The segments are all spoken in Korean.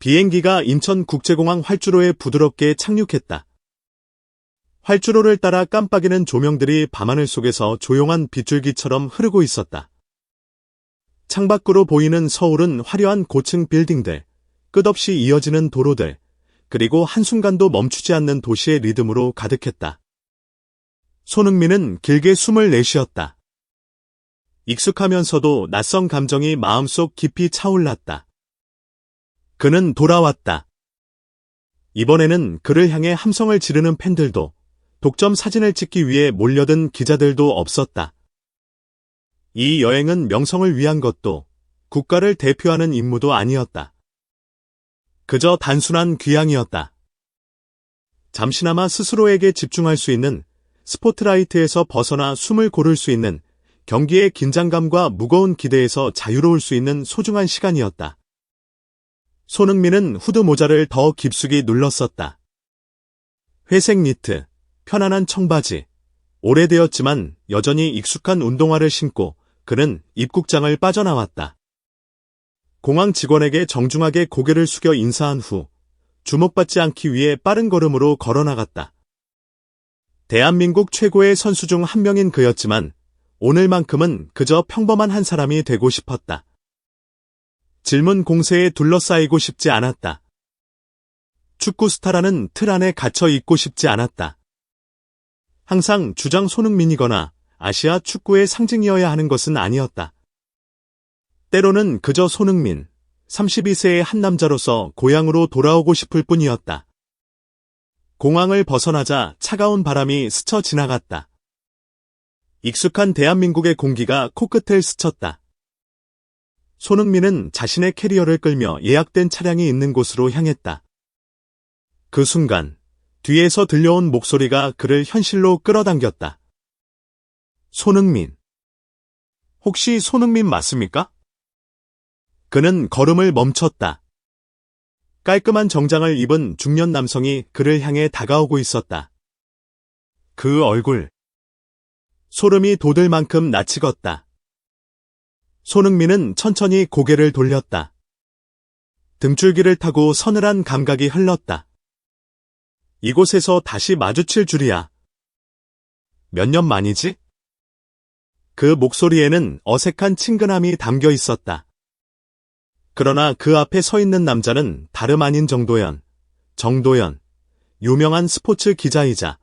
비행기가 인천국제공항 활주로에 부드럽게 착륙했다. 활주로를 따라 깜빡이는 조명들이 밤하늘 속에서 조용한 빗줄기처럼 흐르고 있었다. 창밖으로 보이는 서울은 화려한 고층 빌딩들, 끝없이 이어지는 도로들, 그리고 한순간도 멈추지 않는 도시의 리듬으로 가득했다. 손흥민은 길게 숨을 내쉬었다. 익숙하면서도 낯선 감정이 마음속 깊이 차올랐다. 그는 돌아왔다. 이번에는 그를 향해 함성을 지르는 팬들도, 독점 사진을 찍기 위해 몰려든 기자들도 없었다. 이 여행은 명성을 위한 것도, 국가를 대표하는 임무도 아니었다. 그저 단순한 귀향이었다. 잠시나마 스스로에게 집중할 수 있는, 스포트라이트에서 벗어나 숨을 고를 수 있는, 경기의 긴장감과 무거운 기대에서 자유로울 수 있는 소중한 시간이었다. 손흥민은 후드 모자를 더 깊숙이 눌렀었다. 회색 니트, 편안한 청바지, 오래되었지만 여전히 익숙한 운동화를 신고 그는 입국장을 빠져나왔다. 공항 직원에게 정중하게 고개를 숙여 인사한 후 주목받지 않기 위해 빠른 걸음으로 걸어나갔다. 대한민국 최고의 선수 중 한 명인 그였지만 오늘만큼은 그저 평범한 한 사람이 되고 싶었다. 질문 공세에 둘러싸이고 싶지 않았다. 축구 스타라는 틀 안에 갇혀 있고 싶지 않았다. 항상 주장 손흥민이거나 아시아 축구의 상징이어야 하는 것은 아니었다. 때로는 그저 손흥민, 32세의 한 남자로서 고향으로 돌아오고 싶을 뿐이었다. 공항을 벗어나자 차가운 바람이 스쳐 지나갔다. 익숙한 대한민국의 공기가 코끝을 스쳤다. 손흥민은 자신의 캐리어를 끌며 예약된 차량이 있는 곳으로 향했다. 그 순간 뒤에서 들려온 목소리가 그를 현실로 끌어당겼다. 손흥민. 혹시 손흥민 맞습니까? 그는 걸음을 멈췄다. 깔끔한 정장을 입은 중년 남성이 그를 향해 다가오고 있었다. 그 얼굴. 소름이 돋을 만큼 낯익었다. 손흥민은 천천히 고개를 돌렸다. 등줄기를 타고 서늘한 감각이 흘렀다. 이곳에서 다시 마주칠 줄이야. 몇 년 만이지? 그 목소리에는 어색한 친근함이 담겨 있었다. 그러나 그 앞에 서 있는 남자는 다름 아닌 정도연, 유명한 스포츠 기자이자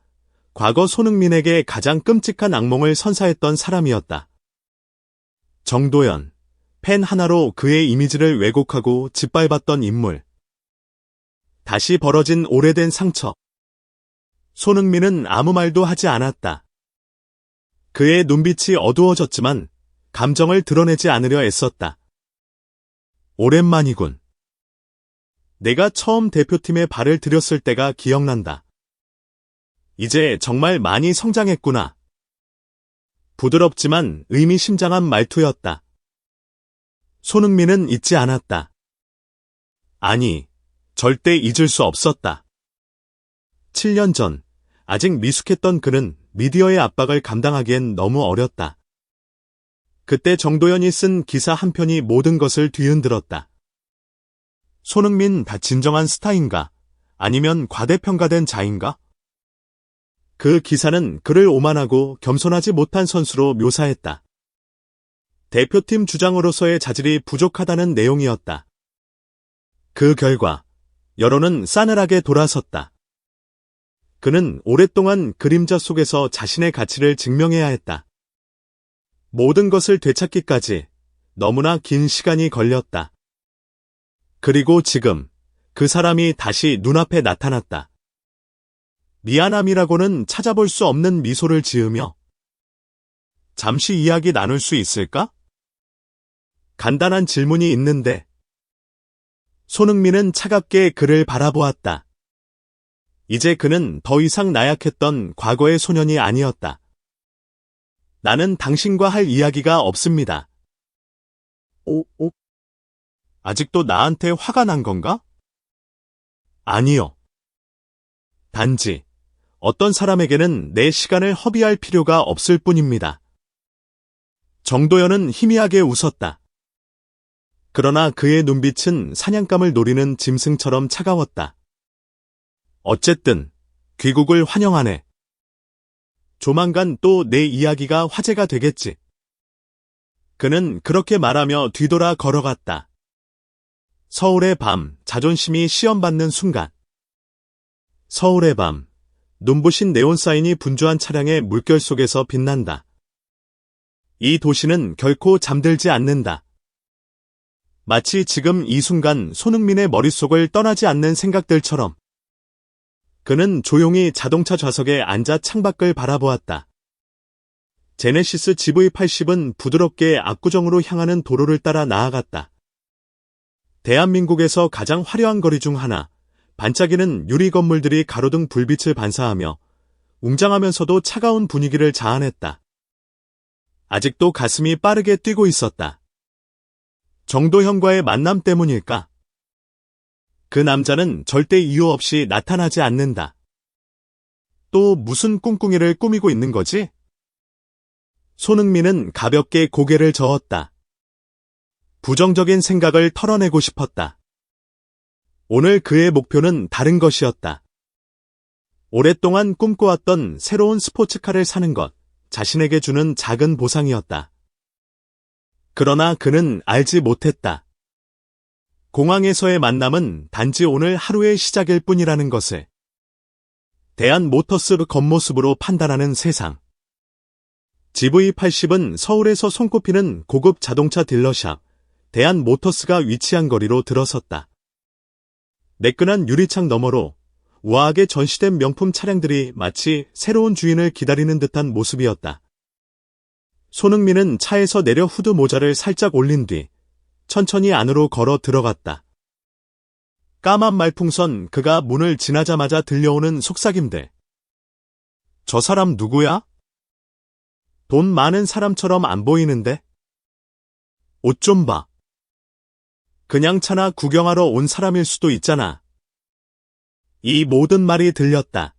과거 손흥민에게 가장 끔찍한 악몽을 선사했던 사람이었다. 정도연, 펜 하나로 그의 이미지를 왜곡하고 짓밟았던 인물. 다시 벌어진 오래된 상처. 손흥민은 아무 말도 하지 않았다. 그의 눈빛이 어두워졌지만 감정을 드러내지 않으려 애썼다. 오랜만이군. 내가 처음 대표팀에 발을 들였을 때가 기억난다. 이제 정말 많이 성장했구나. 부드럽지만 의미심장한 말투였다. 손흥민은 잊지 않았다. 아니, 절대 잊을 수 없었다. 7년 전, 아직 미숙했던 그는 미디어의 압박을 감당하기엔 너무 어렸다. 그때 정도연이 쓴 기사 한 편이 모든 것을 뒤흔들었다. 손흥민 다 진정한 스타인가? 아니면 과대평가된 자인가? 그 기사는 그를 오만하고 겸손하지 못한 선수로 묘사했다. 대표팀 주장으로서의 자질이 부족하다는 내용이었다. 그 결과 여론은 싸늘하게 돌아섰다. 그는 오랫동안 그림자 속에서 자신의 가치를 증명해야 했다. 모든 것을 되찾기까지 너무나 긴 시간이 걸렸다. 그리고 지금 그 사람이 다시 눈앞에 나타났다. 미안함이라고는 찾아볼 수 없는 미소를 지으며 잠시 이야기 나눌 수 있을까? 간단한 질문이 있는데. 손흥민은 차갑게 그를 바라보았다. 이제 그는 더 이상 나약했던 과거의 소년이 아니었다. 나는 당신과 할 이야기가 없습니다. 아직도 나한테 화가 난 건가? 아니요. 단지 어떤 사람에게는 내 시간을 허비할 필요가 없을 뿐입니다. 정도연은 희미하게 웃었다. 그러나 그의 눈빛은 사냥감을 노리는 짐승처럼 차가웠다. 어쨌든 귀국을 환영하네. 조만간 또 내 이야기가 화제가 되겠지. 그는 그렇게 말하며 뒤돌아 걸어갔다. 서울의 밤, 자존심이 시험받는 순간. 서울의 밤, 눈부신 네온사인이 분주한 차량의 물결 속에서 빛난다. 이 도시는 결코 잠들지 않는다. 마치 지금 이 순간 손흥민의 머릿속을 떠나지 않는 생각들처럼. 그는 조용히 자동차 좌석에 앉아 창밖을 바라보았다. 제네시스 GV80은 부드럽게 압구정으로 향하는 도로를 따라 나아갔다. 대한민국에서 가장 화려한 거리 중 하나, 반짝이는 유리 건물들이 가로등 불빛을 반사하며 웅장하면서도 차가운 분위기를 자아냈다. 아직도 가슴이 빠르게 뛰고 있었다. 정도현과의 만남 때문일까? 그 남자는 절대 이유 없이 나타나지 않는다. 또 무슨 꿍꿍이를 꾸미고 있는 거지? 손흥민은 가볍게 고개를 저었다. 부정적인 생각을 털어내고 싶었다. 오늘 그의 목표는 다른 것이었다. 오랫동안 꿈꿔왔던 새로운 스포츠카를 사는 것, 자신에게 주는 작은 보상이었다. 그러나 그는 알지 못했다. 공항에서의 만남은 단지 오늘 하루의 시작일 뿐이라는 것을. 대한모터스 겉모습으로 판단하는 세상. GV80은 서울에서 손꼽히는 고급 자동차 딜러샵, 대한모터스가 위치한 거리로 들어섰다. 매끈한 유리창 너머로 우아하게 전시된 명품 차량들이 마치 새로운 주인을 기다리는 듯한 모습이었다. 손흥민은 차에서 내려 후드 모자를 살짝 올린 뒤 천천히 안으로 걸어 들어갔다. 까만 말풍선 그가 문을 지나자마자 들려오는 속삭임들. 저 사람 누구야? 돈 많은 사람처럼 안 보이는데? 옷 좀 봐. 그냥 차나 구경하러 온 사람일 수도 있잖아. 이 모든 말이 들렸다.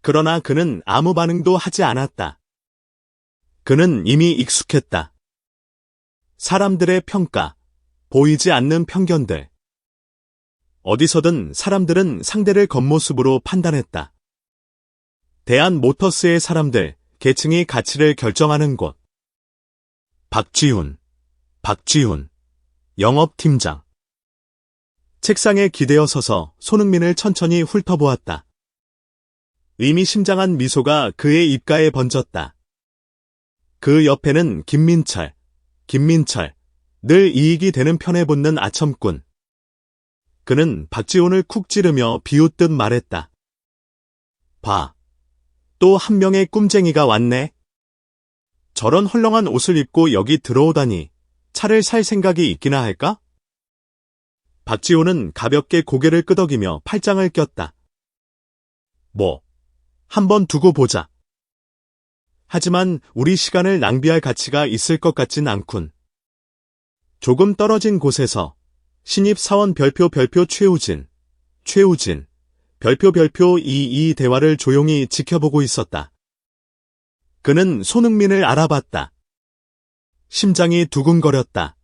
그러나 그는 아무 반응도 하지 않았다. 그는 이미 익숙했다. 사람들의 평가, 보이지 않는 편견들. 어디서든 사람들은 상대를 겉모습으로 판단했다. 대한모터스의 사람들, 계층이 가치를 결정하는 곳. 박쥐훈, 영업팀장. 책상에 기대어 서서 손흥민을 천천히 훑어보았다. 의미심장한 미소가 그의 입가에 번졌다. 그 옆에는 김민철, 늘 이익이 되는 편에 붙는 아첨꾼. 그는 박지훈을 쿡 찌르며 비웃듯 말했다. 봐, 또 한 명의 꿈쟁이가 왔네. 저런 헐렁한 옷을 입고 여기 들어오다니 차를 살 생각이 있기나 할까? 박지훈은 가볍게 고개를 끄덕이며 팔짱을 꼈다. 뭐, 한번 두고 보자. 하지만 우리 시간을 낭비할 가치가 있을 것 같진 않군. 조금 떨어진 곳에서 신입사원 별표 최우진, 별표 이 대화를 조용히 지켜보고 있었다. 그는 손흥민을 알아봤다. 심장이 두근거렸다.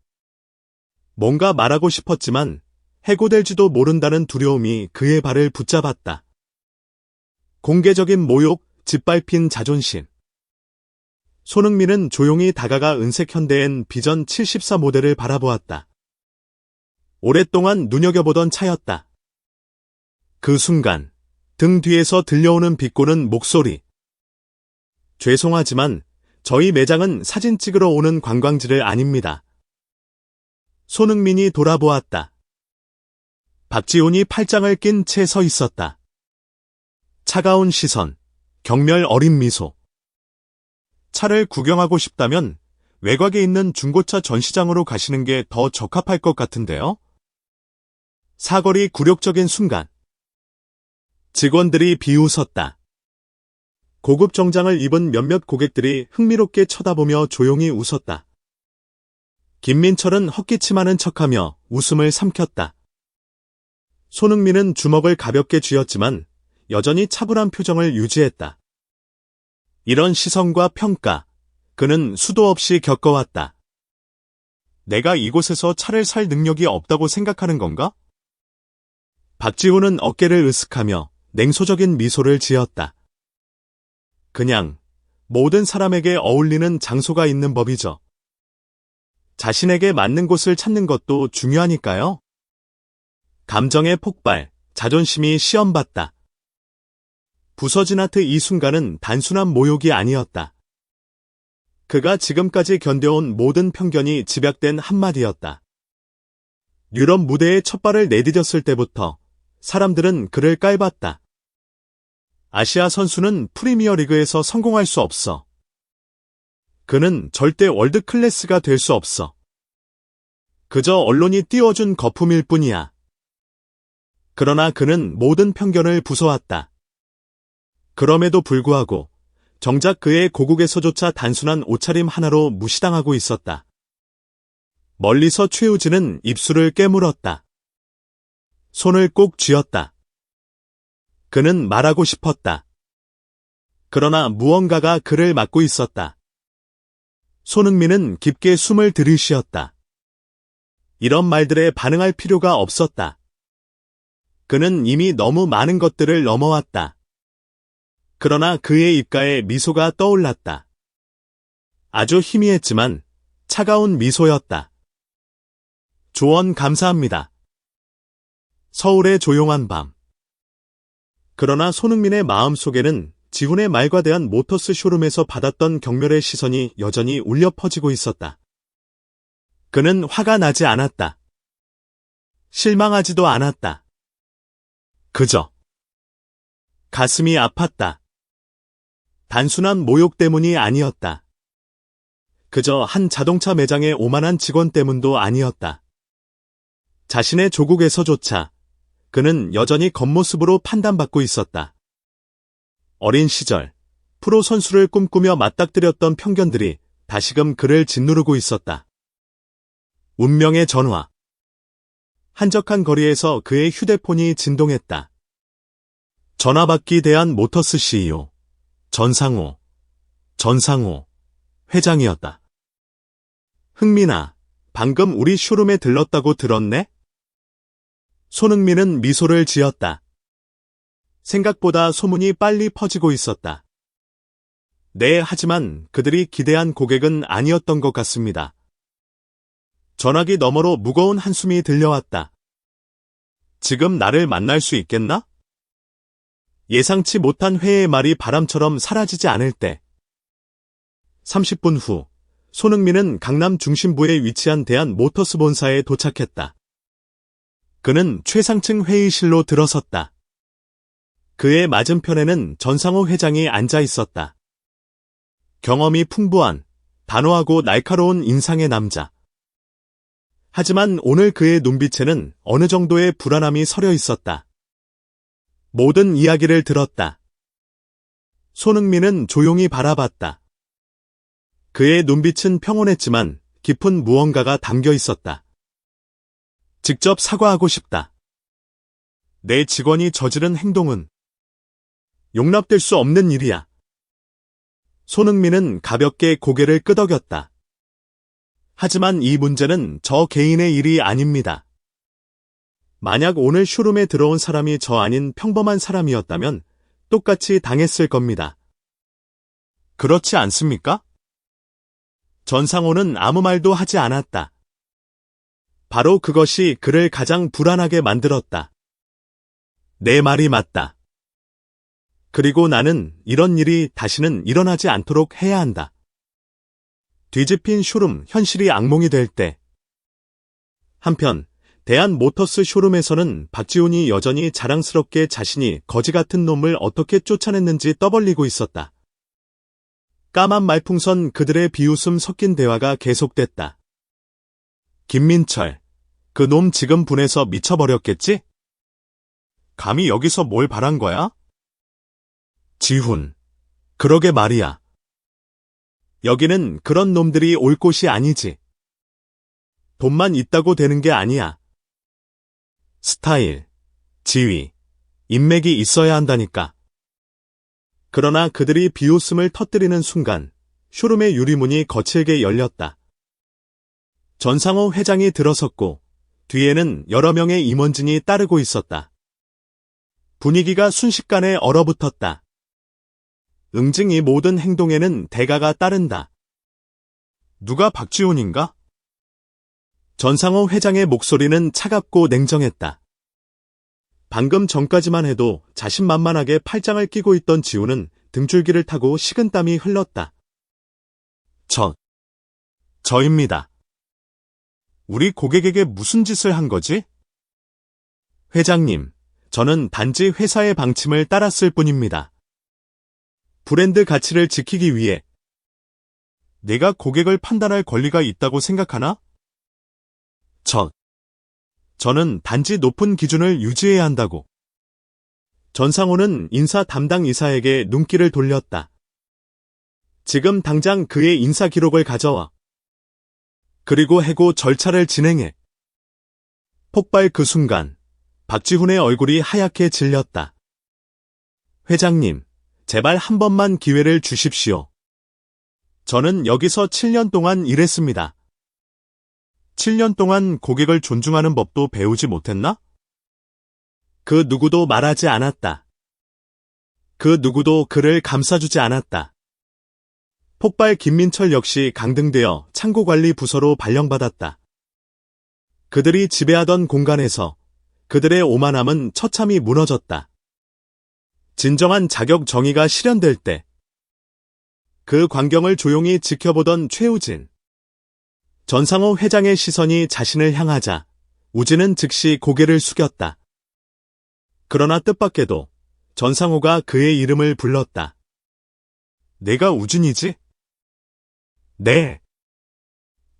뭔가 말하고 싶었지만 해고될지도 모른다는 두려움이 그의 발을 붙잡았다. 공개적인 모욕, 짓밟힌 자존심. 손흥민은 조용히 다가가 은색 현대엔 비전 74 모델을 바라보았다. 오랫동안 눈여겨보던 차였다. 그 순간 등 뒤에서 들려오는 비꼬는 목소리. 죄송하지만 저희 매장은 사진 찍으러 오는 관광지를 아닙니다. 손흥민이 돌아보았다. 박지훈이 팔짱을 낀 채 서 있었다. 차가운 시선, 경멸 어린 미소. 차를 구경하고 싶다면 외곽에 있는 중고차 전시장으로 가시는 게 더 적합할 것 같은데요? 사거리 굴욕적인 순간. 직원들이 비웃었다. 고급 정장을 입은 몇몇 고객들이 흥미롭게 쳐다보며 조용히 웃었다. 김민철은 헛기침하는 척하며 웃음을 삼켰다. 손흥민은 주먹을 가볍게 쥐었지만 여전히 차분한 표정을 유지했다. 이런 시선과 평가, 그는 수도 없이 겪어왔다. 내가 이곳에서 차를 살 능력이 없다고 생각하는 건가? 박지훈은 어깨를 으쓱하며 냉소적인 미소를 지었다. 그냥 모든 사람에게 어울리는 장소가 있는 법이죠. 자신에게 맞는 곳을 찾는 것도 중요하니까요. 감정의 폭발, 자존심이 시험받다. 부서진 하트 이 순간은 단순한 모욕이 아니었다. 그가 지금까지 견뎌온 모든 편견이 집약된 한마디였다. 유럽 무대에 첫 발을 내디뎠을 때부터 사람들은 그를 깔봤다. 아시아 선수는 프리미어리그에서 성공할 수 없어. 그는 절대 월드 클래스가 될 수 없어. 그저 언론이 띄워준 거품일 뿐이야. 그러나 그는 모든 편견을 부숴왔다. 그럼에도 불구하고 정작 그의 고국에서조차 단순한 옷차림 하나로 무시당하고 있었다. 멀리서 최우진은 입술을 깨물었다. 손을 꼭 쥐었다. 그는 말하고 싶었다. 그러나 무언가가 그를 막고 있었다. 손흥민은 깊게 숨을 들이쉬었다. 이런 말들에 반응할 필요가 없었다. 그는 이미 너무 많은 것들을 넘어왔다. 그러나 그의 입가에 미소가 떠올랐다. 아주 희미했지만 차가운 미소였다. 조언 감사합니다. 서울의 조용한 밤. 그러나 손흥민의 마음속에는 지훈의 말과 대한 모터스 쇼룸에서 받았던 경멸의 시선이 여전히 울려 퍼지고 있었다. 그는 화가 나지 않았다. 실망하지도 않았다. 그저 가슴이 아팠다. 단순한 모욕 때문이 아니었다. 그저 한 자동차 매장의 오만한 직원 때문도 아니었다. 자신의 조국에서조차 그는 여전히 겉모습으로 판단받고 있었다. 어린 시절 프로 선수를 꿈꾸며 맞닥뜨렸던 편견들이 다시금 그를 짓누르고 있었다. 운명의 전화. 한적한 거리에서 그의 휴대폰이 진동했다. 전화받기 대한 모터스 CEO 전상호 회장이었다. 흥민아, 방금 우리 쇼룸에 들렀다고 들었네? 손흥민은 미소를 지었다. 생각보다 소문이 빨리 퍼지고 있었다. 네, 하지만 그들이 기대한 고객은 아니었던 것 같습니다. 전화기 너머로 무거운 한숨이 들려왔다. 지금 나를 만날 수 있겠나? 예상치 못한 회의 말이 바람처럼 사라지지 않을 때. 30분 후, 손흥민은 강남 중심부에 위치한 대한 모터스 본사에 도착했다. 그는 최상층 회의실로 들어섰다. 그의 맞은편에는 전상호 회장이 앉아 있었다. 경험이 풍부한, 단호하고 날카로운 인상의 남자. 하지만 오늘 그의 눈빛에는 어느 정도의 불안함이 서려 있었다. 모든 이야기를 들었다. 손흥민은 조용히 바라봤다. 그의 눈빛은 평온했지만 깊은 무언가가 담겨 있었다. 직접 사과하고 싶다. 내 직원이 저지른 행동은 용납될 수 없는 일이야. 손흥민은 가볍게 고개를 끄덕였다. 하지만 이 문제는 저 개인의 일이 아닙니다. 만약 오늘 쇼룸에 들어온 사람이 저 아닌 평범한 사람이었다면 똑같이 당했을 겁니다. 그렇지 않습니까? 전상호는 아무 말도 하지 않았다. 바로 그것이 그를 가장 불안하게 만들었다. 내 말이 맞다. 그리고 나는 이런 일이 다시는 일어나지 않도록 해야 한다. 뒤집힌 쇼룸, 현실이 악몽이 될 때. 한편 대한 모터스 쇼룸에서는 박지훈이 여전히 자랑스럽게 자신이 거지 같은 놈을 어떻게 쫓아냈는지 떠벌리고 있었다. 까만 말풍선 그들의 비웃음 섞인 대화가 계속됐다. 김민철, 그 놈 지금 분해서 미쳐버렸겠지? 감히 여기서 뭘 바란 거야? 지훈, 그러게 말이야. 여기는 그런 놈들이 올 곳이 아니지. 돈만 있다고 되는 게 아니야. 스타일, 지위, 인맥이 있어야 한다니까. 그러나 그들이 비웃음을 터뜨리는 순간 쇼룸의 유리문이 거칠게 열렸다. 전상호 회장이 들어섰고 뒤에는 여러 명의 임원진이 따르고 있었다. 분위기가 순식간에 얼어붙었다. 응징이 모든 행동에는 대가가 따른다. 누가 박지훈인가? 전상호 회장의 목소리는 차갑고 냉정했다. 방금 전까지만 해도 자신만만하게 팔짱을 끼고 있던 지훈은 등줄기를 타고 식은땀이 흘렀다. 저입니다. 우리 고객에게 무슨 짓을 한 거지? 회장님, 저는 단지 회사의 방침을 따랐을 뿐입니다. 브랜드 가치를 지키기 위해. 내가 고객을 판단할 권리가 있다고 생각하나? 저는 단지 높은 기준을 유지해야 한다고. 전상호는 인사 담당 이사에게 눈길을 돌렸다. 지금 당장 그의 인사 기록을 가져와. 그리고 해고 절차를 진행해. 폭발 그 순간 박지훈의 얼굴이 하얗게 질렸다. 회장님, 제발 한 번만 기회를 주십시오. 저는 여기서 7년 동안 일했습니다. 7년 동안 고객을 존중하는 법도 배우지 못했나? 그 누구도 말하지 않았다. 그 누구도 그를 감싸주지 않았다. 폭발 김민철 역시 강등되어 창고관리 부서로 발령받았다. 그들이 지배하던 공간에서 그들의 오만함은 처참히 무너졌다. 진정한 자격 정의가 실현될 때 그 광경을 조용히 지켜보던 최우진. 전상호 회장의 시선이 자신을 향하자 우진은 즉시 고개를 숙였다. 그러나 뜻밖에도 전상호가 그의 이름을 불렀다. 내가 우진이지? 네.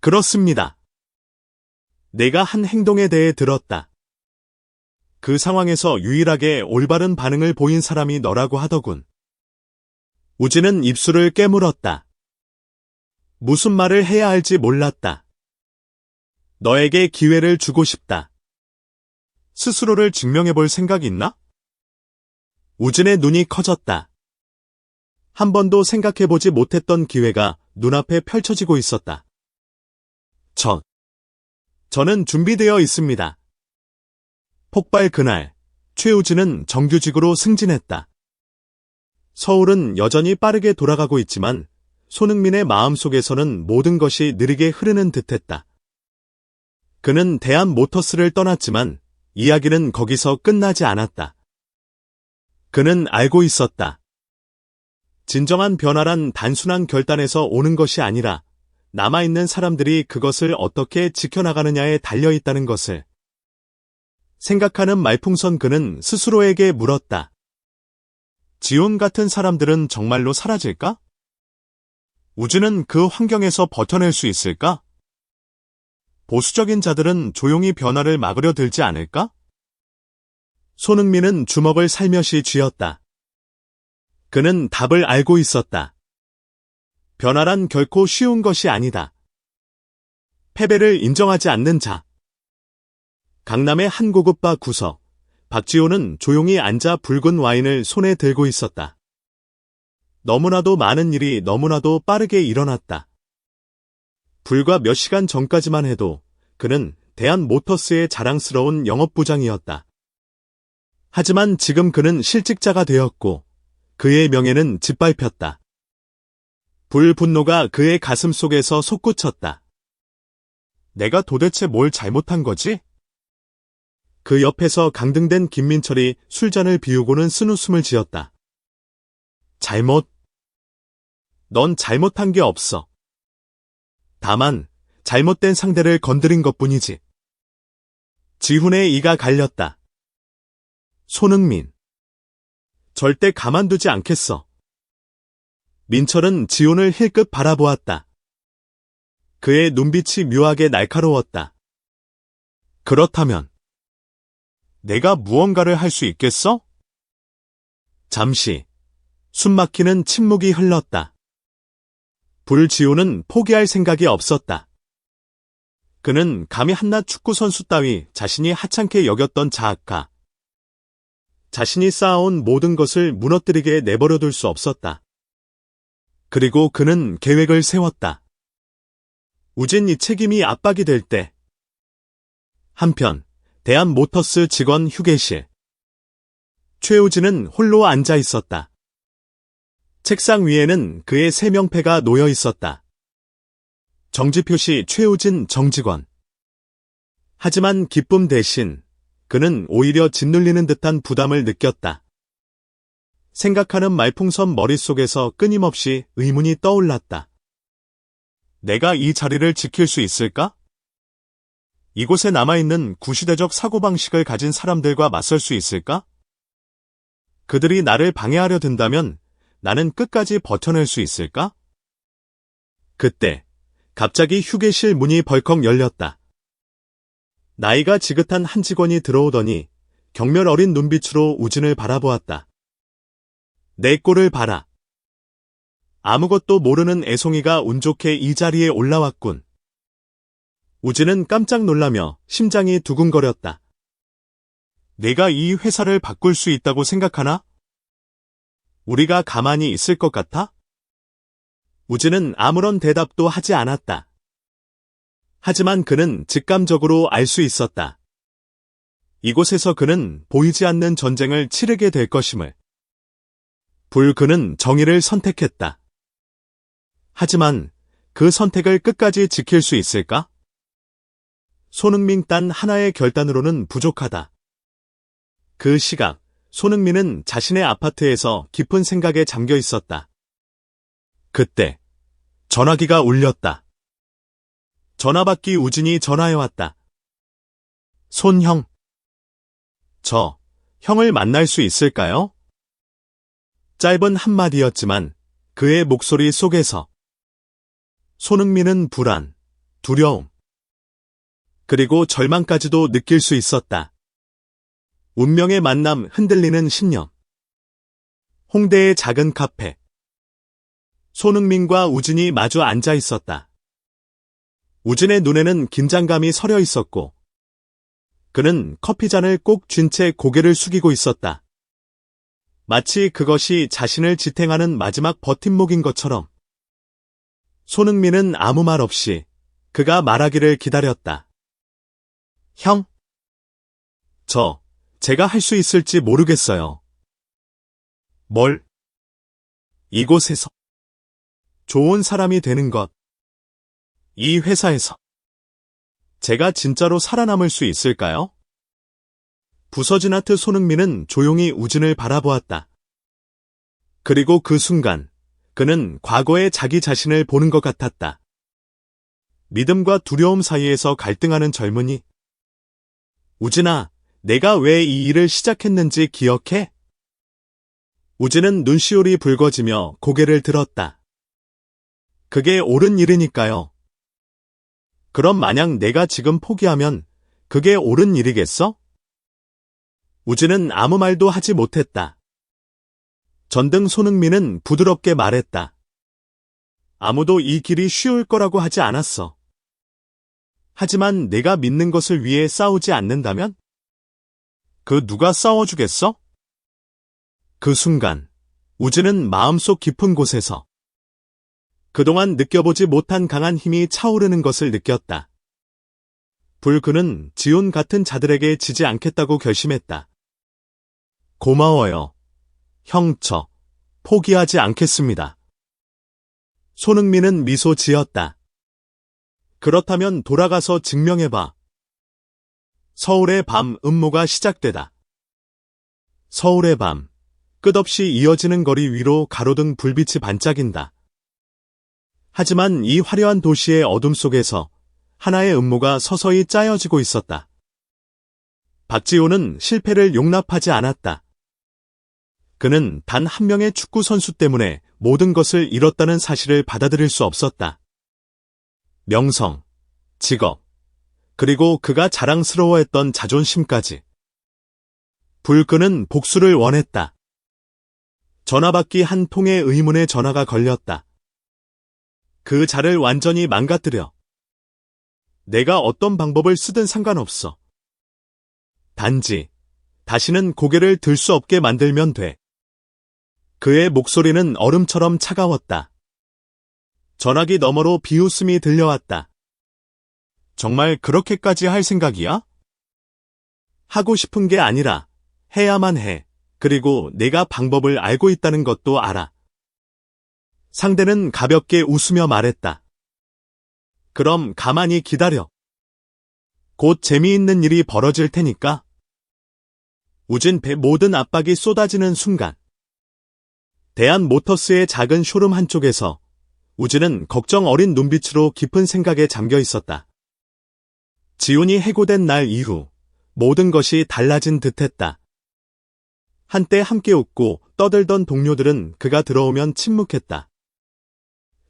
그렇습니다. 내가 한 행동에 대해 들었다. 그 상황에서 유일하게 올바른 반응을 보인 사람이 너라고 하더군. 우진은 입술을 깨물었다. 무슨 말을 해야 할지 몰랐다. 너에게 기회를 주고 싶다. 스스로를 증명해 볼 생각 있나? 우진의 눈이 커졌다. 한 번도 생각해 보지 못했던 기회가 눈앞에 펼쳐지고 있었다. 저는 준비되어 있습니다. 폭발 그날, 최우진은 정규직으로 승진했다. 서울은 여전히 빠르게 돌아가고 있지만 손흥민의 마음속에서는 모든 것이 느리게 흐르는 듯했다. 그는 대한모터스를 떠났지만 이야기는 거기서 끝나지 않았다. 그는 알고 있었다. 진정한 변화란 단순한 결단에서 오는 것이 아니라 남아있는 사람들이 그것을 어떻게 지켜나가느냐에 달려있다는 것을. 생각하는 말풍선 그는 스스로에게 물었다. 지훈 같은 사람들은 정말로 사라질까? 우주는 그 환경에서 버텨낼 수 있을까? 보수적인 자들은 조용히 변화를 막으려 들지 않을까? 손흥민은 주먹을 살며시 쥐었다. 그는 답을 알고 있었다. 변화란 결코 쉬운 것이 아니다. 패배를 인정하지 않는 자. 강남의 한 고급 바 구석. 박지호는 조용히 앉아 붉은 와인을 손에 들고 있었다. 너무나도 많은 일이 너무나도 빠르게 일어났다. 불과 몇 시간 전까지만 해도 그는 대한모터스의 자랑스러운 영업부장이었다. 하지만 지금 그는 실직자가 되었고 그의 명예는 짓밟혔다. 불분노가 그의 가슴 속에서 솟구쳤다. 내가 도대체 뭘 잘못한 거지? 그 옆에서 강등된 김민철이 술잔을 비우고는 쓴웃음을 지었다. 넌 잘못한 게 없어. 다만 잘못된 상대를 건드린 것뿐이지. 지훈의 이가 갈렸다. 손흥민. 절대 가만두지 않겠어. 민철은 지훈을 힐끗 바라보았다. 그의 눈빛이 묘하게 날카로웠다. 그렇다면 내가 무언가를 할 수 있겠어? 잠시 숨막히는 침묵이 흘렀다. 불지호는 포기할 생각이 없었다. 그는 감히 한낱 축구선수 따위 자신이 하찮게 여겼던 자아까. 자신이 쌓아온 모든 것을 무너뜨리게 내버려둘 수 없었다. 그리고 그는 계획을 세웠다. 우진 이 책임이 압박이 될 때. 한편 대한모터스 직원 휴게실. 최우진은 홀로 앉아 있었다. 책상 위에는 그의 세명패가 놓여 있었다. 정지표시 최우진 정직원. 하지만 기쁨 대신 그는 오히려 짓눌리는 듯한 부담을 느꼈다. 생각하는 말풍선 머릿속에서 끊임없이 의문이 떠올랐다. 내가 이 자리를 지킬 수 있을까? 이곳에 남아있는 구시대적 사고방식을 가진 사람들과 맞설 수 있을까? 그들이 나를 방해하려 든다면 나는 끝까지 버텨낼 수 있을까? 그때 갑자기 휴게실 문이 벌컥 열렸다. 나이가 지긋한 한 직원이 들어오더니 경멸 어린 눈빛으로 우진을 바라보았다. 내 꼴을 봐라. 아무것도 모르는 애송이가 운 좋게 이 자리에 올라왔군. 우진은 깜짝 놀라며 심장이 두근거렸다. 내가 이 회사를 바꿀 수 있다고 생각하나? 우리가 가만히 있을 것 같아? 우진은 아무런 대답도 하지 않았다. 하지만 그는 직감적으로 알 수 있었다. 이곳에서 그는 보이지 않는 전쟁을 치르게 될 것임을. 그는 정의를 선택했다. 하지만 그 선택을 끝까지 지킬 수 있을까? 손흥민 단 하나의 결단으로는 부족하다. 그 시각, 손흥민은 자신의 아파트에서 깊은 생각에 잠겨 있었다. 그때 전화기가 울렸다. 전화받기 우진이 전화해왔다. 손형. 저 형을 만날 수 있을까요? 짧은 한마디였지만 그의 목소리 속에서 손흥민은 불안, 두려움, 그리고 절망까지도 느낄 수 있었다. 운명의 만남 흔들리는 신념. 홍대의 작은 카페. 손흥민과 우진이 마주 앉아 있었다. 우진의 눈에는 긴장감이 서려 있었고 그는 커피잔을 꼭 쥔 채 고개를 숙이고 있었다. 마치 그것이 자신을 지탱하는 마지막 버팀목인 것처럼. 손흥민은 아무 말 없이 그가 말하기를 기다렸다. 형? 제가 할 수 있을지 모르겠어요. 뭘? 이곳에서 좋은 사람이 되는 것. 이 회사에서 제가 진짜로 살아남을 수 있을까요? 부서진 하트 손흥민은 조용히 우진을 바라보았다. 그리고 그 순간 그는 과거의 자기 자신을 보는 것 같았다. 믿음과 두려움 사이에서 갈등하는 젊은이. 우진아, 내가 왜 이 일을 시작했는지 기억해? 우진은 눈시울이 붉어지며 고개를 들었다. 그게 옳은 일이니까요. 그럼 만약 내가 지금 포기하면 그게 옳은 일이겠어? 우진은 아무 말도 하지 못했다. 전등 손흥민은 부드럽게 말했다. 아무도 이 길이 쉬울 거라고 하지 않았어. 하지만 내가 믿는 것을 위해 싸우지 않는다면? 그 누가 싸워주겠어? 그 순간 우진은 마음속 깊은 곳에서 그동안 느껴보지 못한 강한 힘이 차오르는 것을 느꼈다. 그는 지온 같은 자들에게 지지 않겠다고 결심했다. 고마워요. 형, 포기하지 않겠습니다. 손흥민은 미소 지었다. 그렇다면 돌아가서 증명해봐. 서울의 밤 음모가 시작되다. 서울의 밤, 끝없이 이어지는 거리 위로 가로등 불빛이 반짝인다. 하지만 이 화려한 도시의 어둠 속에서 하나의 음모가 서서히 짜여지고 있었다. 박지호는 실패를 용납하지 않았다. 그는 단 한 명의 축구 선수 때문에 모든 것을 잃었다는 사실을 받아들일 수 없었다. 명성, 직업, 그리고 그가 자랑스러워했던 자존심까지. 그는 복수를 원했다. 전화받기 한 통의 의문의 전화가 걸렸다. 그 자를 완전히 망가뜨려. 내가 어떤 방법을 쓰든 상관없어. 단지 다시는 고개를 들 수 없게 만들면 돼. 그의 목소리는 얼음처럼 차가웠다. 전화기 너머로 비웃음이 들려왔다. 정말 그렇게까지 할 생각이야? 하고 싶은 게 아니라 해야만 해. 그리고 내가 방법을 알고 있다는 것도 알아. 상대는 가볍게 웃으며 말했다. 그럼 가만히 기다려. 곧 재미있는 일이 벌어질 테니까. 우진 배 모든 압박이 쏟아지는 순간. 대한모터스의 작은 쇼룸 한쪽에서 우진은 걱정 어린 눈빛으로 깊은 생각에 잠겨 있었다. 지훈이 해고된 날 이후 모든 것이 달라진 듯했다. 한때 함께 웃고 떠들던 동료들은 그가 들어오면 침묵했다.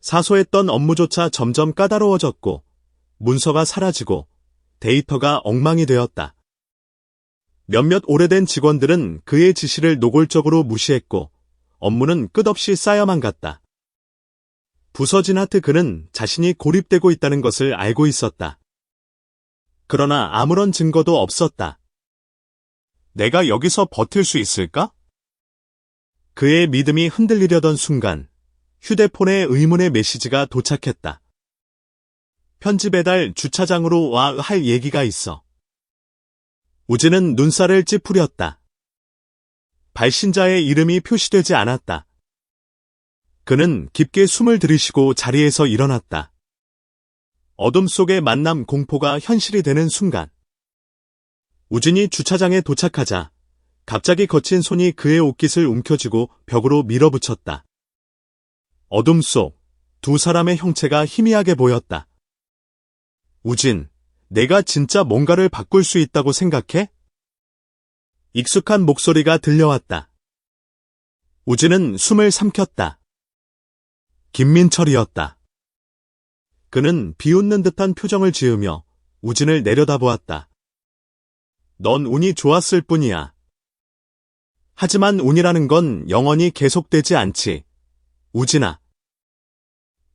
사소했던 업무조차 점점 까다로워졌고 문서가 사라지고 데이터가 엉망이 되었다. 몇몇 오래된 직원들은 그의 지시를 노골적으로 무시했고 업무는 끝없이 쌓여만 갔다. 부서진 하트 그는 자신이 고립되고 있다는 것을 알고 있었다. 그러나 아무런 증거도 없었다. 내가 여기서 버틸 수 있을까? 그의 믿음이 흔들리려던 순간 휴대폰에 의문의 메시지가 도착했다. 편지 배달 주차장으로 와 할 얘기가 있어. 우진은 눈살을 찌푸렸다. 발신자의 이름이 표시되지 않았다. 그는 깊게 숨을 들이쉬고 자리에서 일어났다. 어둠 속의 만남 공포가 현실이 되는 순간. 우진이 주차장에 도착하자 갑자기 거친 손이 그의 옷깃을 움켜쥐고 벽으로 밀어붙였다. 어둠 속 두 사람의 형체가 희미하게 보였다. 우진, 내가 진짜 뭔가를 바꿀 수 있다고 생각해? 익숙한 목소리가 들려왔다. 우진은 숨을 삼켰다. 김민철이었다. 그는 비웃는 듯한 표정을 지으며 우진을 내려다보았다. 넌 운이 좋았을 뿐이야. 하지만 운이라는 건 영원히 계속되지 않지. 우진아.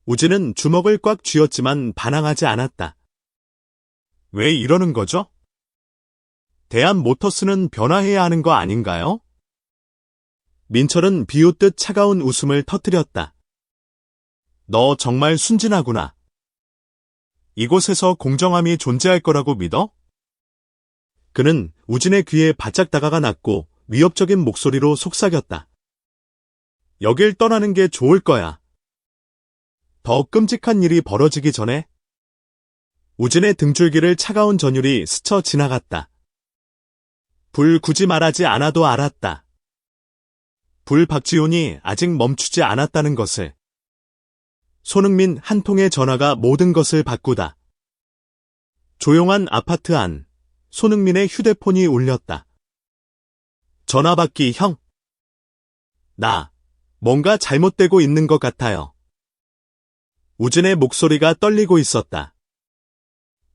우진은 주먹을 꽉 쥐었지만 반항하지 않았다. 왜 이러는 거죠? 대한모터스는 변화해야 하는 거 아닌가요? 민철은 비웃듯 차가운 웃음을 터뜨렸다. 너 정말 순진하구나. 이곳에서 공정함이 존재할 거라고 믿어? 그는 우진의 귀에 바짝 다가가 났고 위협적인 목소리로 속삭였다. 여길 떠나는 게 좋을 거야. 더 끔찍한 일이 벌어지기 전에. 우진의 등줄기를 차가운 전율이 스쳐 지나갔다. 불 굳이 말하지 않아도 알았다. 불 박지훈이 아직 멈추지 않았다는 것을. 손흥민 한 통의 전화가 모든 것을 바꾸다. 조용한 아파트 안, 손흥민의 휴대폰이 울렸다. 전화 받기 형. 뭔가 잘못되고 있는 것 같아요. 우진의 목소리가 떨리고 있었다.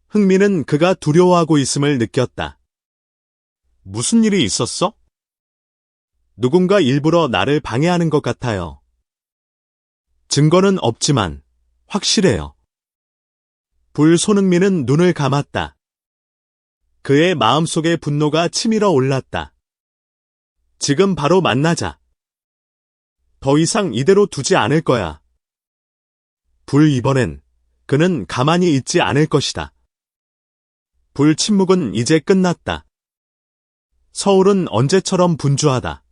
흥민은 그가 두려워하고 있음을 느꼈다. 무슨 일이 있었어? 누군가 일부러 나를 방해하는 것 같아요. 증거는 없지만 확실해요. 손흥민은 눈을 감았다. 그의 마음속에 분노가 치밀어 올랐다. 지금 바로 만나자. 더 이상 이대로 두지 않을 거야. 이번엔 그는 가만히 있지 않을 것이다. 침묵은 이제 끝났다. 서울은 언제처럼 분주하다.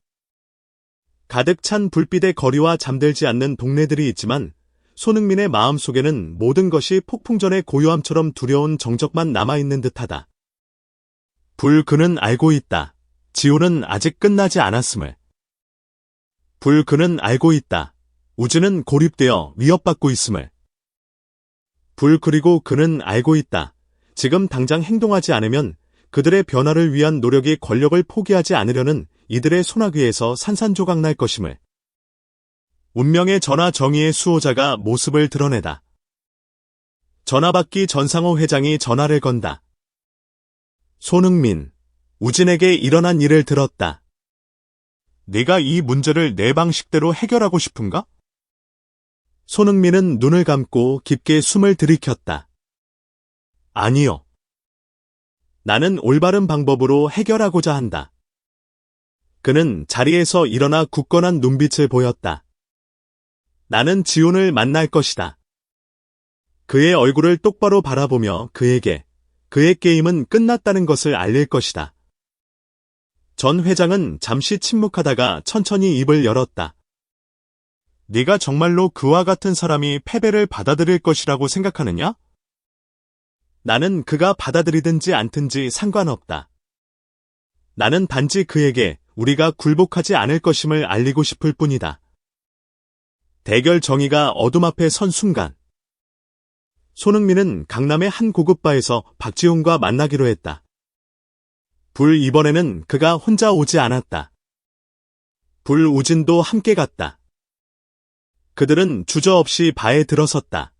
가득 찬 불빛의 거리와 잠들지 않는 동네들이 있지만 손흥민의 마음속에는 모든 것이 폭풍전의 고요함처럼 두려운 정적만 남아있는 듯하다. 그는 알고 있다. 지호는 아직 끝나지 않았음을. 그는 알고 있다. 우진은 고립되어 위협받고 있음을. 그리고 그는 알고 있다. 지금 당장 행동하지 않으면 그들의 변화를 위한 노력이 권력을 포기하지 않으려는 이들의 손아귀에서 산산조각 날 것임을. 운명의 전화 정의의 수호자가 모습을 드러내다. 전화받기 전상호 회장이 전화를 건다. 손흥민, 우진에게 일어난 일을 들었다. 네가 이 문제를 내 방식대로 해결하고 싶은가? 손흥민은 눈을 감고 깊게 숨을 들이켰다. 아니요. 나는 올바른 방법으로 해결하고자 한다. 그는 자리에서 일어나 굳건한 눈빛을 보였다. 나는 지훈을 만날 것이다. 그의 얼굴을 똑바로 바라보며 그에게 그의 게임은 끝났다는 것을 알릴 것이다. 전 회장은 잠시 침묵하다가 천천히 입을 열었다. 네가 정말로 그와 같은 사람이 패배를 받아들일 것이라고 생각하느냐? 나는 그가 받아들이든지 않든지 상관없다. 나는 단지 그에게 우리가 굴복하지 않을 것임을 알리고 싶을 뿐이다. 대결 정의가 어둠 앞에 선 순간 손흥민은 강남의 한 고급 바에서 박지훈과 만나기로 했다. 이번에는 그가 혼자 오지 않았다. 우진도 함께 갔다. 그들은 주저없이 바에 들어섰다.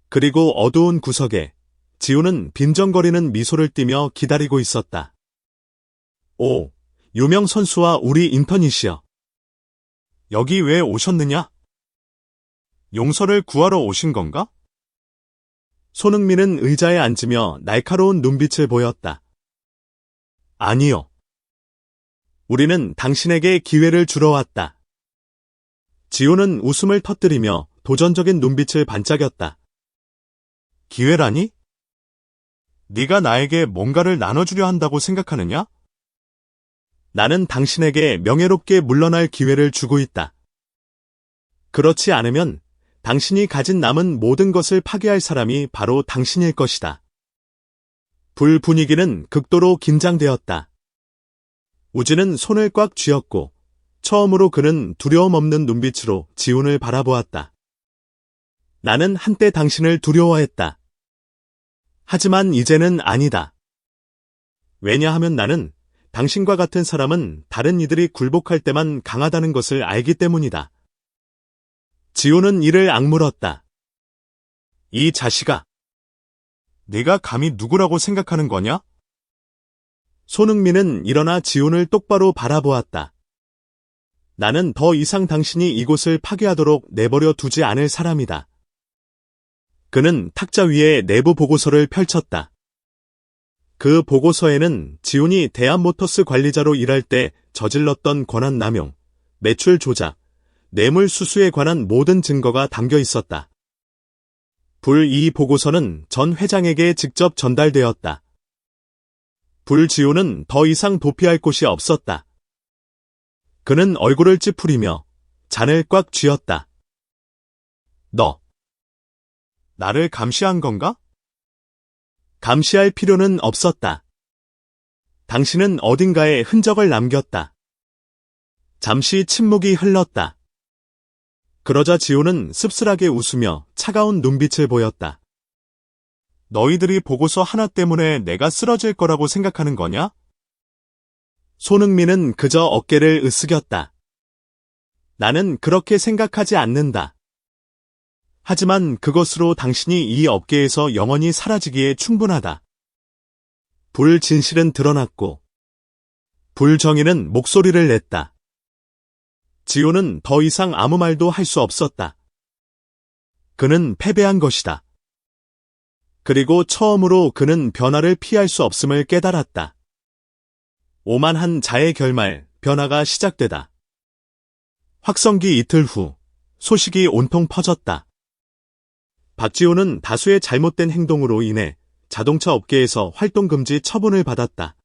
그리고 어두운 구석에 지훈은 빈정거리는 미소를 띠며 기다리고 있었다. 오, 유명 선수와 우리 인턴이시여. 여기 왜 오셨느냐? 용서를 구하러 오신 건가? 손흥민은 의자에 앉으며 날카로운 눈빛을 보였다. 아니요. 우리는 당신에게 기회를 주러 왔다. 지훈은 웃음을 터뜨리며 도전적인 눈빛을 반짝였다. 기회라니? 네가 나에게 뭔가를 나눠주려 한다고 생각하느냐? 나는 당신에게 명예롭게 물러날 기회를 주고 있다. 그렇지 않으면 당신이 가진 남은 모든 것을 파괴할 사람이 바로 당신일 것이다. 분위기는 극도로 긴장되었다. 우진은 손을 꽉 쥐었고 처음으로 그는 두려움 없는 눈빛으로 지훈을 바라보았다. 나는 한때 당신을 두려워했다. 하지만 이제는 아니다. 왜냐하면 나는 당신과 같은 사람은 다른 이들이 굴복할 때만 강하다는 것을 알기 때문이다. 지훈은 이를 악물었다. 이 자식아. 네가 감히 누구라고 생각하는 거냐? 손흥민은 일어나 지훈을 똑바로 바라보았다. 나는 더 이상 당신이 이곳을 파괴하도록 내버려 두지 않을 사람이다. 그는 탁자 위에 내부 보고서를 펼쳤다. 그 보고서에는 지훈이 대한모터스 관리자로 일할 때 저질렀던 권한 남용, 매출 조작, 뇌물 수수에 관한 모든 증거가 담겨 있었다. 이 보고서는 전 회장에게 직접 전달되었다. 지훈은 더 이상 도피할 곳이 없었다. 그는 얼굴을 찌푸리며 잔을 꽉 쥐었다. 너, 나를 감시한 건가? 감시할 필요는 없었다. 당신은 어딘가에 흔적을 남겼다. 잠시 침묵이 흘렀다. 그러자 지훈은 씁쓸하게 웃으며 차가운 눈빛을 보였다. 너희들이 보고서 하나 때문에 내가 쓰러질 거라고 생각하는 거냐? 손흥민은 그저 어깨를 으쓱였다. 나는 그렇게 생각하지 않는다. 하지만 그것으로 당신이 이 업계에서 영원히 사라지기에 충분하다. 진실은 드러났고 정의는 목소리를 냈다. 지훈은 더 이상 아무 말도 할 수 없었다. 그는 패배한 것이다. 그리고 처음으로 그는 변화를 피할 수 없음을 깨달았다. 오만한 자의 결말, 변화가 시작되다. 확성기 이틀 후 소식이 온통 퍼졌다. 박지훈은 다수의 잘못된 행동으로 인해 자동차 업계에서 활동금지 처분을 받았다.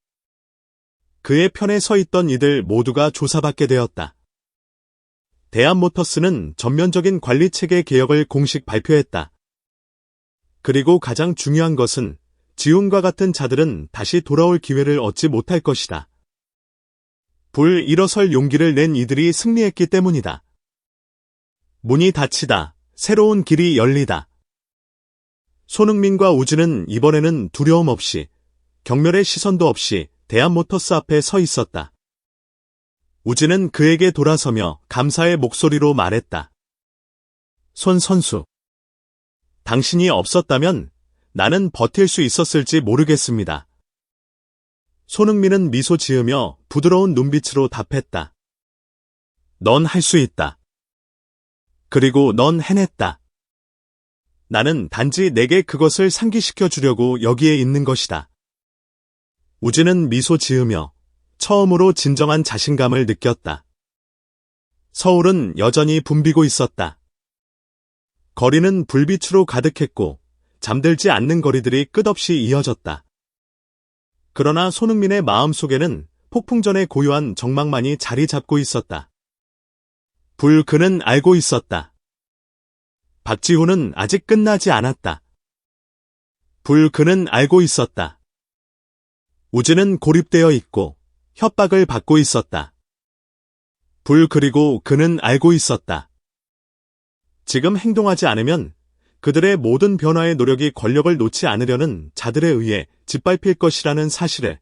그의 편에 서 있던 이들 모두가 조사받게 되었다. 대한모터스는 전면적인 관리체계 개혁을 공식 발표했다. 그리고 가장 중요한 것은 지훈과 같은 자들은 다시 돌아올 기회를 얻지 못할 것이다. 일어설 용기를 낸 이들이 승리했기 때문이다. 문이 닫히다. 새로운 길이 열리다. 손흥민과 우진은 이번에는 두려움 없이, 경멸의 시선도 없이 대한모터스 앞에 서 있었다. 우진은 그에게 돌아서며 감사의 목소리로 말했다. 손 선수. 당신이 없었다면 나는 버틸 수 있었을지 모르겠습니다. 손흥민은 미소 지으며 부드러운 눈빛으로 답했다. 넌 할 수 있다. 그리고 넌 해냈다. 나는 단지 내게 그것을 상기시켜 주려고 여기에 있는 것이다. 우진은 미소 지으며 처음으로 진정한 자신감을 느꼈다. 서울은 여전히 붐비고 있었다. 거리는 불빛으로 가득했고 잠들지 않는 거리들이 끝없이 이어졌다. 그러나 손흥민의 마음속에는 폭풍전의 고요한 정막만이 자리 잡고 있었다. 그는 알고 있었다. 박지훈은 아직 끝나지 않았다. 그는 알고 있었다. 우진은 고립되어 있고 협박을 받고 있었다. 그리고 그는 알고 있었다. 지금 행동하지 않으면 그들의 모든 변화의 노력이 권력을 놓지 않으려는 자들에 의해 짓밟힐 것이라는 사실을.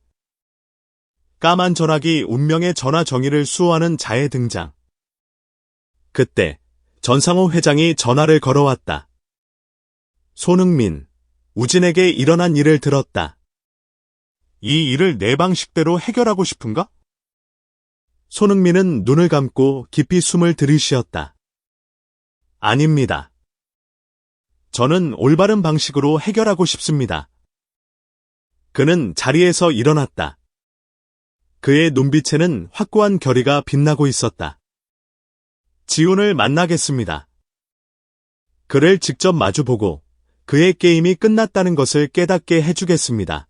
까만 전화기 운명의 전화 정의를 수호하는 자의 등장. 그때 전상호 회장이 전화를 걸어왔다. 손흥민, 우진에게 일어난 일을 들었다. 이 일을 내 방식대로 해결하고 싶은가? 손흥민은 눈을 감고 깊이 숨을 들이쉬었다. 아닙니다. 저는 올바른 방식으로 해결하고 싶습니다. 그는 자리에서 일어났다. 그의 눈빛에는 확고한 결의가 빛나고 있었다. 지훈을 만나겠습니다. 그를 직접 마주보고 그의 게임이 끝났다는 것을 깨닫게 해주겠습니다.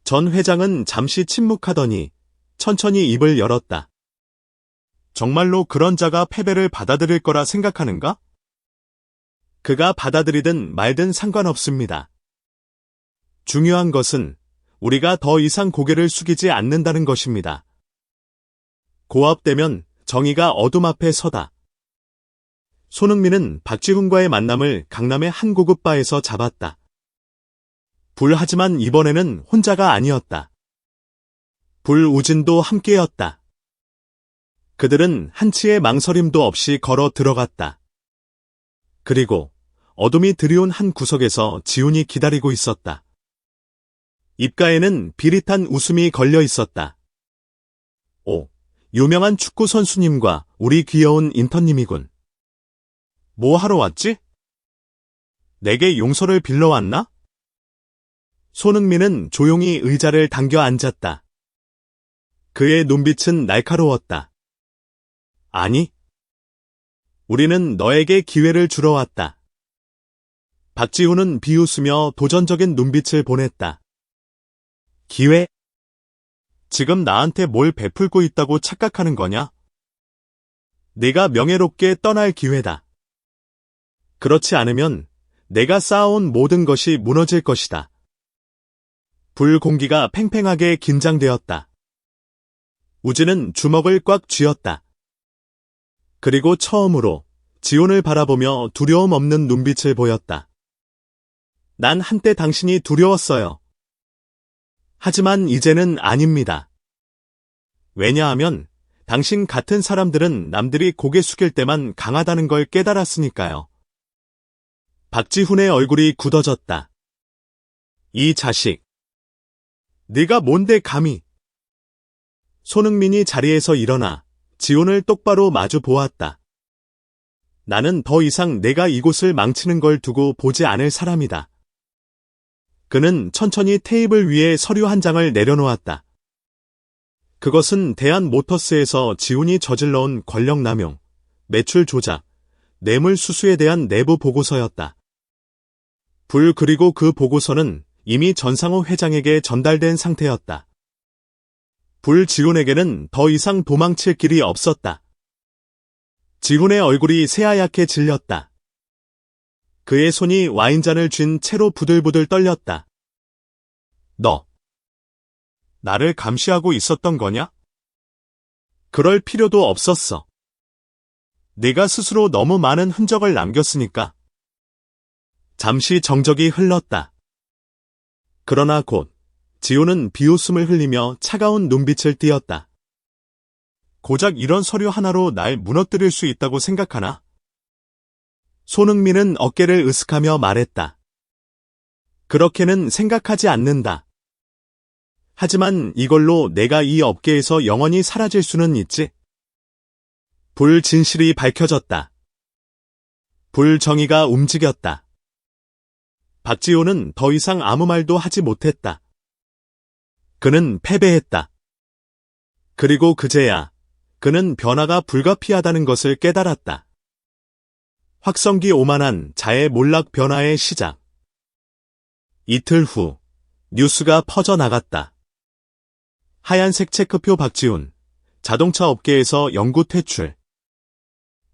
전 회장은 잠시 침묵하더니 천천히 입을 열었다. 정말로 그런 자가 패배를 받아들일 거라 생각하는가? 그가 받아들이든 말든 상관없습니다. 중요한 것은 우리가 더 이상 고개를 숙이지 않는다는 것입니다. 고압되면 정의가 어둠 앞에 서다. 손흥민은 박지훈과의 만남을 강남의 한 고급 바에서 잡았다. 하지만 이번에는 혼자가 아니었다. 우진도 함께였다. 그들은 한치의 망설임도 없이 걸어 들어갔다. 그리고 어둠이 드리운 한 구석에서 지훈이 기다리고 있었다. 입가에는 비릿한 웃음이 걸려 있었다. 오, 유명한 축구 선수님과 우리 귀여운 인턴님이군. 뭐 하러 왔지? 내게 용서를 빌러 왔나? 손흥민은 조용히 의자를 당겨 앉았다. 그의 눈빛은 날카로웠다. 아니, 우리는 너에게 기회를 주러 왔다. 박지훈은 비웃으며 도전적인 눈빛을 보냈다. 기회? 지금 나한테 뭘 베풀고 있다고 착각하는 거냐? 네가 명예롭게 떠날 기회다. 그렇지 않으면 내가 쌓아온 모든 것이 무너질 것이다. 공기가 팽팽하게 긴장되었다. 우진은 주먹을 꽉 쥐었다. 그리고 처음으로 지훈을 바라보며 두려움 없는 눈빛을 보였다. 난 한때 당신이 두려웠어요. 하지만 이제는 아닙니다. 왜냐하면 당신 같은 사람들은 남들이 고개 숙일 때만 강하다는 걸 깨달았으니까요. 박지훈의 얼굴이 굳어졌다. 이 자식. 네가 뭔데 감히. 손흥민이 자리에서 일어나 지훈을 똑바로 마주 보았다. 나는 더 이상 내가 이곳을 망치는 걸 두고 보지 않을 사람이다. 그는 천천히 테이블 위에 서류 한 장을 내려놓았다. 그것은 대한모터스에서 지훈이 저질러온 권력남용, 매출 조작, 뇌물 수수에 대한 내부 보고서였다. 그리고 그 보고서는 이미 전상호 회장에게 전달된 상태였다. 지훈에게는 더 이상 도망칠 길이 없었다. 지훈의 얼굴이 새하얗게 질렸다. 그의 손이 와인잔을 쥔 채로 부들부들 떨렸다. 너, 나를 감시하고 있었던 거냐? 그럴 필요도 없었어. 네가 스스로 너무 많은 흔적을 남겼으니까. 잠시 정적이 흘렀다. 그러나 곧 지훈은 비웃음을 흘리며 차가운 눈빛을 띄었다. 고작 이런 서류 하나로 날 무너뜨릴 수 있다고 생각하나? 손흥민은 어깨를 으쓱하며 말했다. 그렇게는 생각하지 않는다. 하지만 이걸로 내가 이 업계에서 영원히 사라질 수는 있지. 진실이 밝혀졌다. 정의가 움직였다. 박지훈은 더 이상 아무 말도 하지 못했다. 그는 패배했다. 그리고 그제야 그는 변화가 불가피하다는 것을 깨달았다. 확성기 오만한 자의 몰락 변화의 시작. 이틀 후 뉴스가 퍼져나갔다. 하얀색 체크표 박지훈, 자동차 업계에서 영구 퇴출.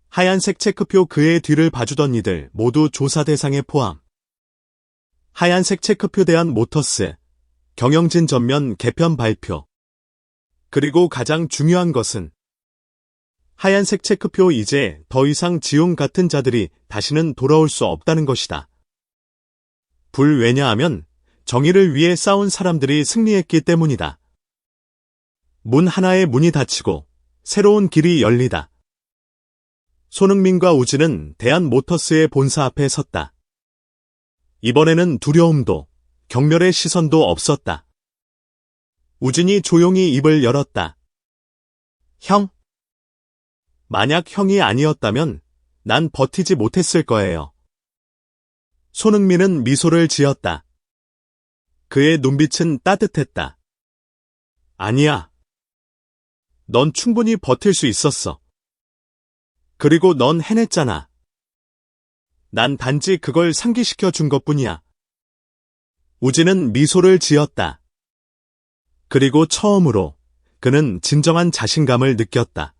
하얀색 체크표 그의 뒤를 봐주던 이들 모두 조사 대상에 포함. 하얀색 체크표 대한 모터스, 경영진 전면 개편 발표. 그리고 가장 중요한 것은 하얀색 체크표 이제 더 이상 지용 같은 자들이 다시는 돌아올 수 없다는 것이다. 왜냐하면 정의를 위해 싸운 사람들이 승리했기 때문이다. 문 하나의 문이 닫히고 새로운 길이 열리다. 손흥민과 우진은 대한모터스의 본사 앞에 섰다. 이번에는 두려움도 경멸의 시선도 없었다. 우진이 조용히 입을 열었다. 형? 만약 형이 아니었다면 난 버티지 못했을 거예요. 손흥민은 미소를 지었다. 그의 눈빛은 따뜻했다. 아니야. 넌 충분히 버틸 수 있었어. 그리고 넌 해냈잖아. 난 단지 그걸 상기시켜 준 것뿐이야. 우진은 미소를 지었다. 그리고 처음으로 그는 진정한 자신감을 느꼈다.